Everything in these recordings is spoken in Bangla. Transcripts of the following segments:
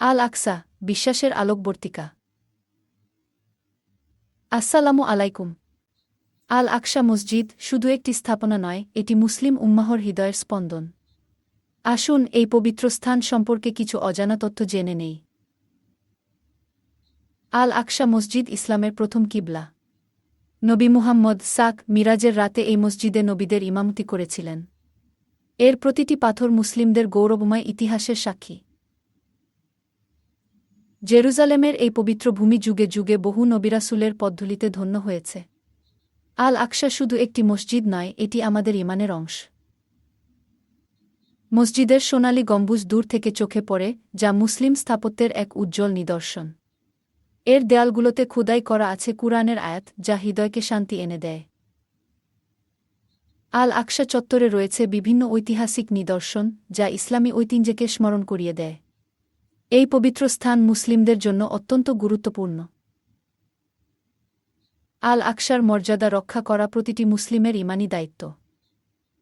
আল আকসা, বিশ্বাসের আলোকবর্তিকা। আসসালামু আলাইকুম। আল আকসা মসজিদ শুধু একটি স্থাপনা নয়, এটি মুসলিম উম্মাহর হৃদয়ের স্পন্দন। আসুন এই পবিত্র স্থান সম্পর্কে কিছু অজানা তথ্য জেনে নেই। আল আকসা মসজিদ ইসলামের প্রথম কিবলা। নবী মুহাম্মদ মিরাজের রাতে এই মসজিদে নবীদের ইমামতি করেছিলেন। এর প্রতিটি পাথর মুসলিমদের গৌরবময় ইতিহাসের সাক্ষী। জেরুজালেমের এই পবিত্র ভূমি যুগে যুগে বহু নবিরাসুলের পদ্ধতিতে ধন্য হয়েছে। আল আকসা শুধু একটি মসজিদ নয়, এটি আমাদের ঈমানের অংশ। মসজিদের সোনালী গম্বুজ দূর থেকে চোখে পড়ে, যা মুসলিম স্থাপত্যের এক উজ্জ্বল নিদর্শন। এর দেয়ালগুলোতে খোদাই করা আছে কুরআনের আয়াত, যা হৃদয়কে শান্তি এনে দেয়। আল আকসা চত্বরে রয়েছে বিভিন্ন ঐতিহাসিক নিদর্শন, যা ইসলামী ঐতিহ্যকে স্মরণ করিয়ে দেয়। এই পবিত্র স্থান মুসলিমদের জন্য অত্যন্ত গুরুত্বপূর্ণ। আল আকসার মর্যাদা রক্ষা করা প্রতিটি মুসলিমের ঈমানী দায়িত্ব।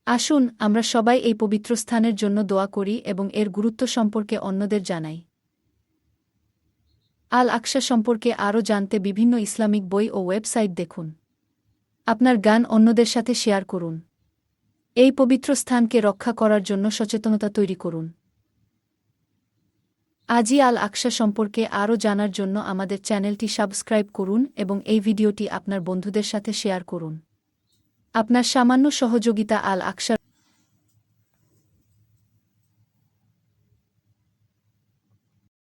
আসুন আমরা সবাই এই পবিত্র স্থানের জন্য দোয়া করি এবং এর গুরুত্ব সম্পর্কে অন্যদের জানাই। আল আকসা সম্পর্কে আরও জানতে বিভিন্ন ইসলামিক বই ও ওয়েবসাইট দেখুন। আপনার জ্ঞান অন্যদের সাথে শেয়ার করুন। এই পবিত্র স্থানকে রক্ষা করার জন্য সচেতনতা তৈরি করুন। আজই আল আকসা সম্পর্কে আরও জানার জন্য আমাদের চ্যানেলটি সাবস্ক্রাইব করুন এবং এই ভিডিওটি আপনার বন্ধুদের সাথে শেয়ার করুন। আপনার সামান্য সহযোগিতা আল আকসা